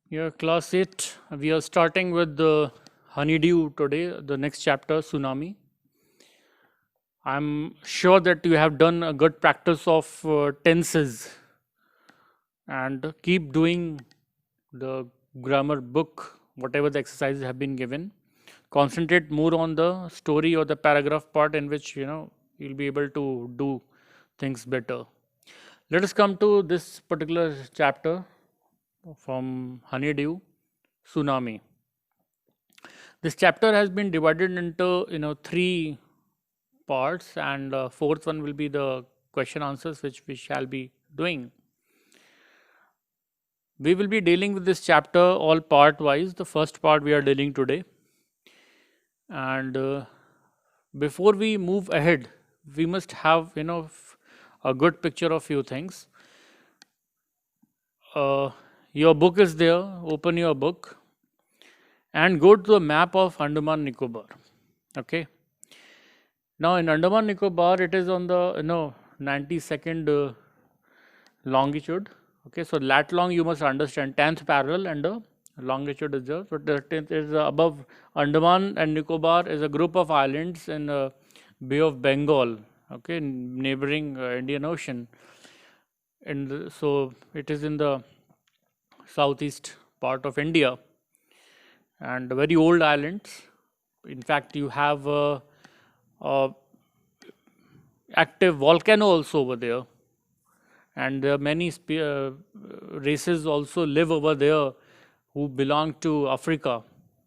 Yeah, class 8. We are starting with the honeydew today, the next chapter, tsunami. I'm sure that you have done a good practice of tenses and keep doing the grammar book, whatever the exercises have been given. Concentrate more on the story or the paragraph part in which you'll be able to do things better. Let us come to this particular chapter from honeydew, tsunami. This chapter has been divided into three parts, and fourth one will be the question answers which we shall be doing. We will be dealing with this chapter all part wise. The first part we are dealing today, and before we move ahead, we must have a good picture of few things. Your book is there. Open your book and go to the map of Andaman Nicobar. Okay. Now in Andaman Nicobar, it is on the 92nd longitude. Okay, so lat long you must understand 10th parallel and the longitude is there. So the 10th is above Andaman and Nicobar is a group of islands in Bay of Bengal. Okay, neighboring Indian Ocean. And so it is in the southeast part of India and very old islands. In fact, you have a active volcano also over there, and there are many races also live over there who belong to Africa.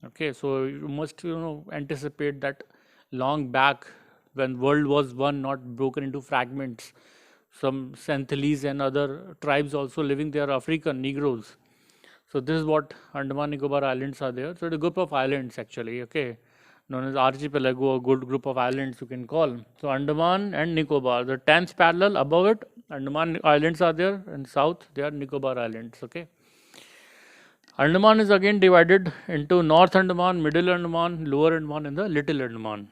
Okay, so you must anticipate that long back when world was one, not broken into fragments, some Santhalese and other tribes also living there, African Negroes. So this is what Andaman Nicobar Islands are there. So it's a group of islands actually, okay, known as archipelago, a good group of islands you can call. So Andaman and Nicobar, the 10th parallel above it, Andaman Islands are there, and south they are Nicobar Islands, okay. Andaman is again divided into North Andaman, Middle Andaman, Lower Andaman, and the Little Andaman.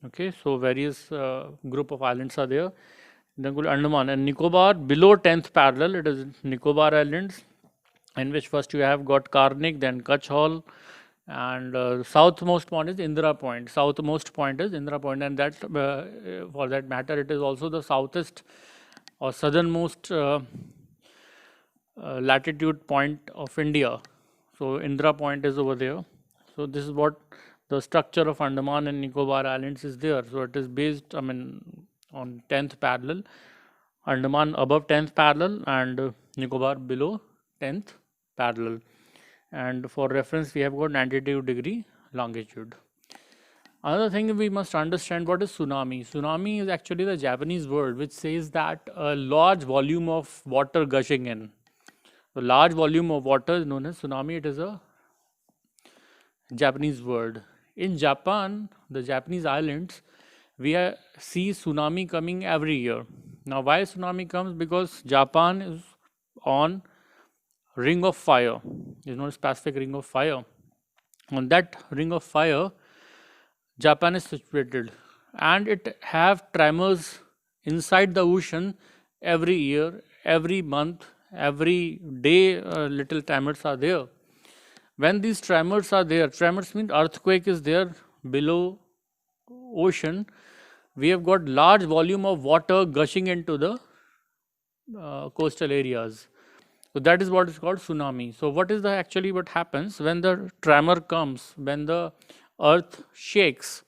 Okay, so various group of islands are there. Then go to Andaman and Nicobar below 10th parallel. It is Nicobar Islands, in which first you have got Karnik, then Kutch Hall, and southmost point is Indira Point. Southmost point is Indira Point, and that for that matter, it is also the southest or southernmost latitude point of India. So Indira Point is over there. So this is what the structure of Andaman and Nicobar Islands is there. So it is based, on 10th parallel. Andaman above 10th parallel and Nicobar below 10th parallel. And for reference, we have got 92-degree longitude. Another thing we must understand, what is tsunami? Tsunami is actually the Japanese word which says that a large volume of water gushing in. The large volume of water is known as tsunami. It is a Japanese word. In Japan, the Japanese islands, we see tsunami coming every year. Now, why tsunami comes? Because Japan is on ring of fire. Is known as Pacific Ring of Fire. On that ring of fire, Japan is situated, and it have tremors inside the ocean every year, every month, every day. Little tremors are there. When these tremors are there, tremors mean earthquake is there below ocean. We have got large volume of water gushing into the coastal areas. So that is what is called tsunami. So what is the actually what happens when the tremor comes, when the earth shakes?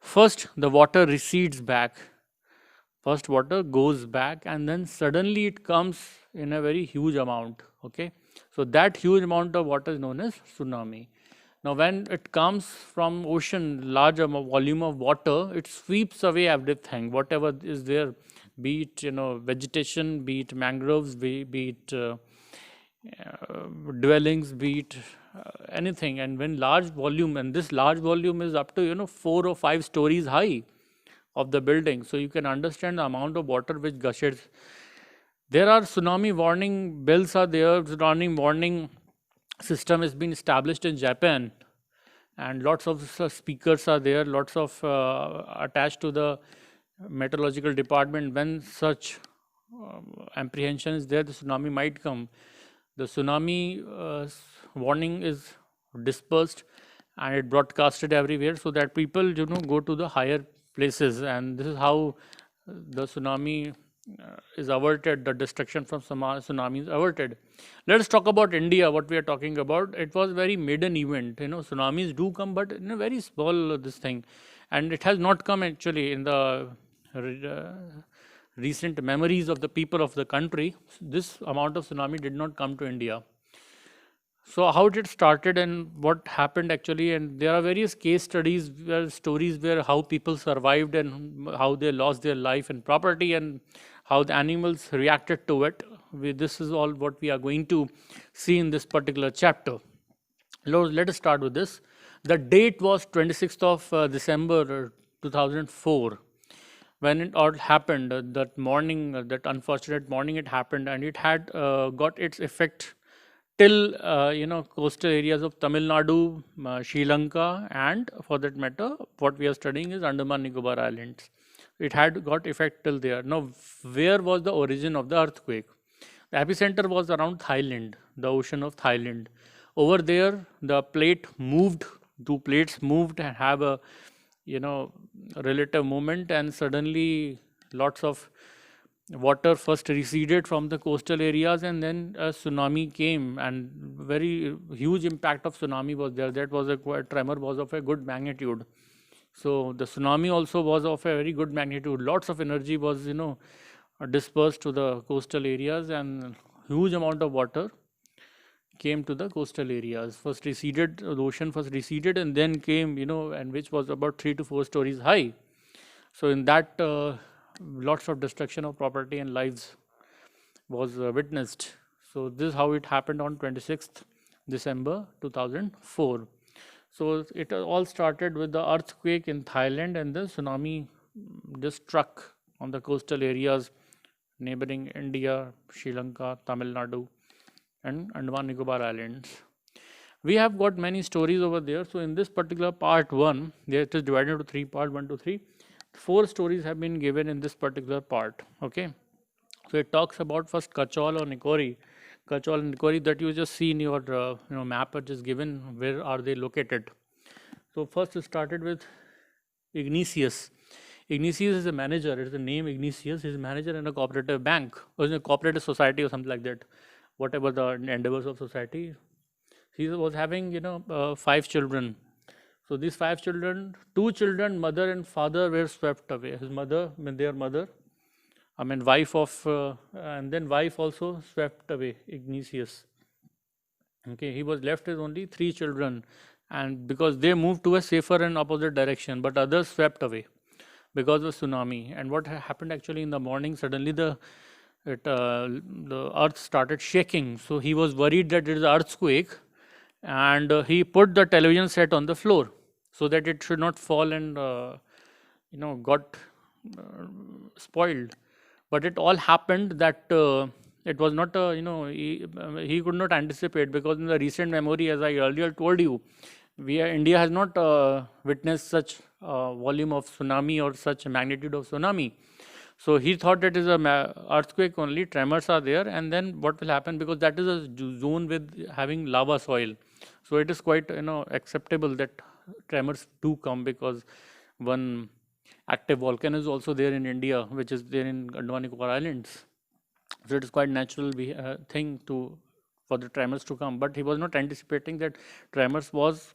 First, the water recedes back. First, water goes back, and then suddenly it comes in a very huge amount. Okay, so that huge amount of water is known as tsunami. Now, when it comes from ocean, large volume of water, it sweeps away everything, whatever is there, be it vegetation, be it mangroves, be it dwellings, be it anything. And when large volume, and this large volume is up to 4 or 5 stories high of the building, so you can understand the amount of water which gushes. There are tsunami warning bells are there. Tsunami warning system has been established in Japan, and lots of speakers are there, lots of attached to the meteorological department. When such apprehension is there, the tsunami might come, the tsunami warning is dispersed and it broadcasted everywhere so that people go to the higher places, and this is how the tsunami is averted, the destruction from tsunami is averted. Let us talk about India, what we are talking about. It was very maiden event. Tsunamis do come, but in a very small this thing, and it has not come actually in the recent memories of the people of the country. This amount of tsunami did not come to India. So how it started and what happened actually, and there are various case studies where stories where how people survived and how they lost their life and property and how the animals reacted to it. This is all what we are going to see in this particular chapter. Let us start with this. The date was 26th of December 2004 when it all happened. That morning, that unfortunate morning, it happened, and it had got its effect till coastal areas of Tamil Nadu, Sri Lanka, and for that matter, what we are studying is Andaman Nicobar Islands. It had got effect till there. Now, where was the origin of the earthquake? The epicenter was around Thailand, the ocean of Thailand. Over there, the plate moved. Two plates moved and have a relative movement, and suddenly lots of water first receded from the coastal areas, and then a tsunami came, and very huge impact of tsunami was there. That was a tremor was of a good magnitude. So the tsunami also was of a very good magnitude. Lots of energy was dispersed to the coastal areas, and huge amount of water came to the coastal areas. First receded, the ocean first receded, and then came, and which was about 3 to 4 stories high. So in that, lots of destruction of property and lives was witnessed. So this is how it happened on 26th December 2004. So it all started with the earthquake in Thailand, and the tsunami just struck on the coastal areas neighboring India, Sri Lanka, Tamil Nadu, and Andaman Nicobar Islands. We have got many stories over there. So in this particular part 1, it is divided into 3 parts, 1 to 3. 4 stories have been given in this particular part. Okay. So it talks about first Kachol or Nikori. Kachol and Nikori that you just see in your map, which is given where are they located. So first it started with Ignatius. Ignatius is a manager. It is the name Ignatius. He is a manager in a cooperative bank or in a cooperative society or something like that. Whatever the endeavors of society. He was having 5 children. So these 5 children, 2 children, mother and father, were swept away. His mother, their mother, wife of, and then wife also swept away, Ignatius. Okay, he was left with only 3 children, and because they moved to a safer and opposite direction, but others swept away because of tsunami. And what happened actually in the morning, suddenly the earth started shaking. So he was worried that it is an earthquake, and he put the television set on the floor so that it should not fall and got spoiled. But it all happened that it was not he could not anticipate, because in the recent memory, as I earlier told you, India has not witnessed such volume of tsunami or such magnitude of tsunami. So he thought that is a earthquake only, tremors are there, and then what will happen, because that is a zone with having lava soil. So it is quite acceptable that tremors do come, because one active volcano is also there in India, which is there in Andaman Nicobar Islands. So it is quite natural thing for the tremors to come. But he was not anticipating that tremors was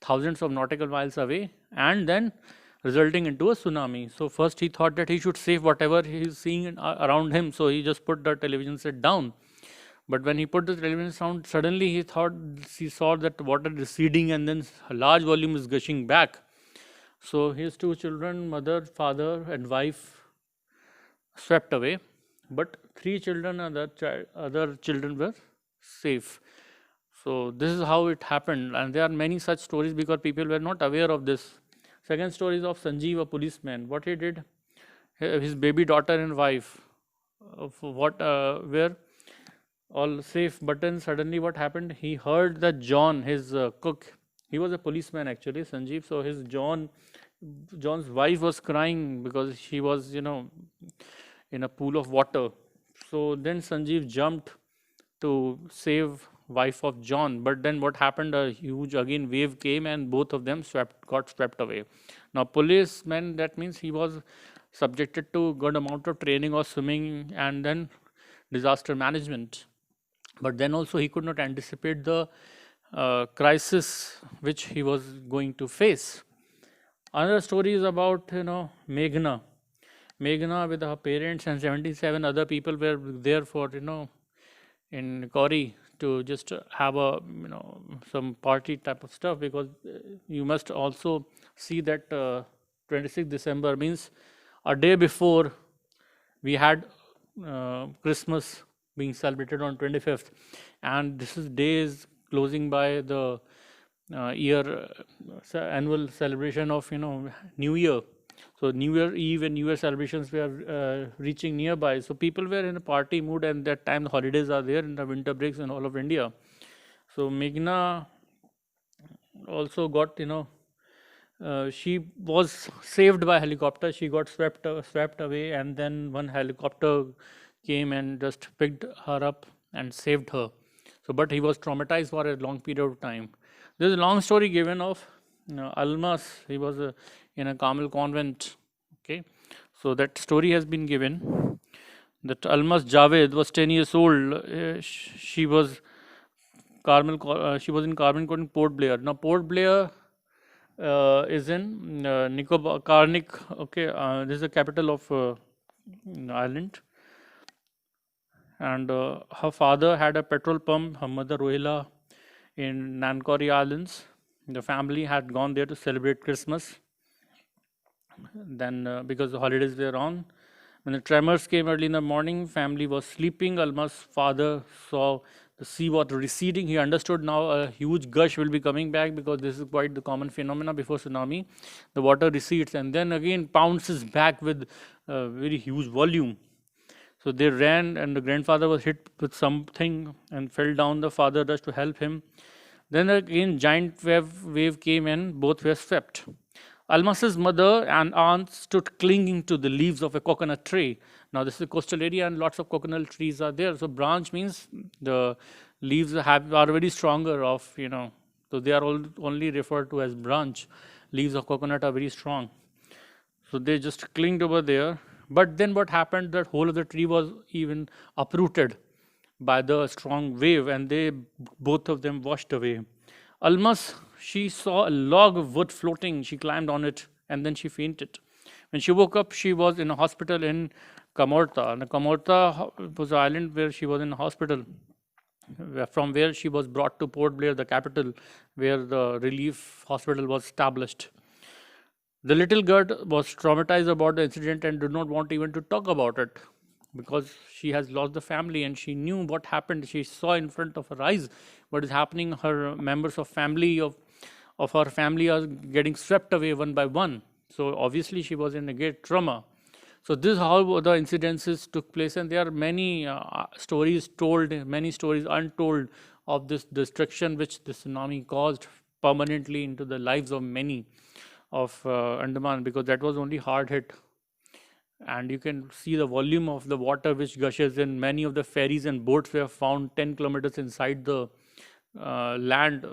thousands of nautical miles away, and then resulting into a tsunami. So first he thought that he should save whatever he is seeing around him. So he just put the television set down. But when he put the television sound, suddenly he saw that water receding, and then a large volume is gushing back. So his 2 children, mother, father, and wife, swept away, but 3 children and other children were safe. So this is how it happened, and there are many such stories because people were not aware of this. Second story is of Sanjeev, a policeman. What he did, his baby daughter and wife, were all safe, but then suddenly what happened, he heard that John, his cook, he was a policeman actually, Sanjeev. So his John's wife was crying because she was in a pool of water. So then Sanjeev jumped to save wife of John. But then what happened? A huge again wave came and both of them got swept away. Now policeman, that means he was subjected to good amount of training of swimming and then disaster management. But then also he could not anticipate the crisis which he was going to face. Another story is about Meghna. Meghna with her parents and 77 other people were there for in Kori to just have a some party type of stuff, because you must also see that 26th December means a day before we had Christmas being celebrated on 25th, and this is days closing by the year annual celebration of New Year. So New Year Eve and New Year celebrations were reaching nearby. So people were in a party mood, and that time the holidays are there in the winter breaks in all of India. So Meghna also got she was saved by helicopter. She got swept away, and then one helicopter came and just picked her up and saved her. So, but he was traumatized for a long period of time. There's a long story given of Almas. He was in a Carmel convent. Okay, so that story has been given. That Almas Javed was 10 years old. She was she was in Carmel convent, Port Blair. Now Port Blair is in Nicobar, Carnic. Okay, this is the capital of island. And her father had a petrol pump, her mother Rohila in Nancowry Islands. The family had gone there to celebrate Christmas. Then because the holidays were on, when the tremors came early in the morning, family was sleeping. Alma's father saw the seawater receding. He understood now a huge gush will be coming back, because this is quite the common phenomena before tsunami. The water recedes and then again pounces back with very huge volume. So they ran, and the grandfather was hit with something and fell down. The father rushed to help him. Then again giant wave came and both were swept. Almas's mother and aunt stood clinging to the leaves of a coconut tree. Now this is a coastal area and lots of coconut trees are there. So branch means the leaves are very stronger of, so they are only referred to as branch. Leaves of coconut are very strong. So they just clinged over there. But then what happened, that whole of the tree was even uprooted by the strong wave, and both of them washed away. Almas, she saw a log of wood floating. She climbed on it and then she fainted. When she woke up, she was in a hospital in Kamorta. And Kamorta was an island where she was in a hospital, from where she was brought to Port Blair, the capital, where the relief hospital was established. The little girl was traumatized about the incident and did not want even to talk about it, because she has lost the family and she knew what happened. She saw in front of her eyes what is happening. Her members of her family are getting swept away one by one. So obviously she was in a great trauma. So this is how the incidences took place, and there are many stories told, many stories untold of this destruction which the tsunami caused permanently into the lives of many of Andaman, because that was only hard hit. And you can see the volume of the water which gushes in. Many of the ferries and boats were found 10 kilometers inside the land.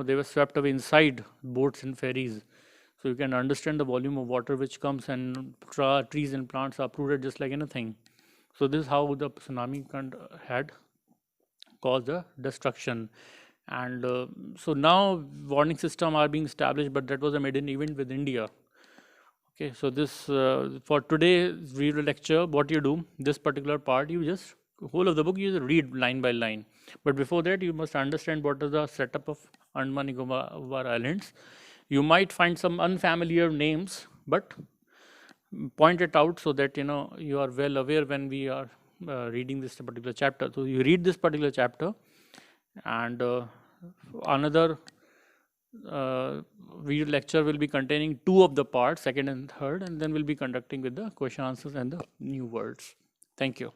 They were swept away inside boats and ferries. So you can understand the volume of water which comes, and trees and plants are uprooted just like anything. So this is how the tsunami had caused the destruction. And so now warning system are being established, but that was a maiden event with India. Okay, so this for today's video lecture, what you do, this particular part, you just whole of the book you just read line by line. But before that, you must understand what is the setup of Andaman Nicobar Islands. You might find some unfamiliar names, but point it out so that you are well aware when we are reading this particular chapter. So you read this particular chapter, and another video lecture will be containing 2 of the parts, second and third, and then we'll be conducting with the question answers and the new words. Thank you.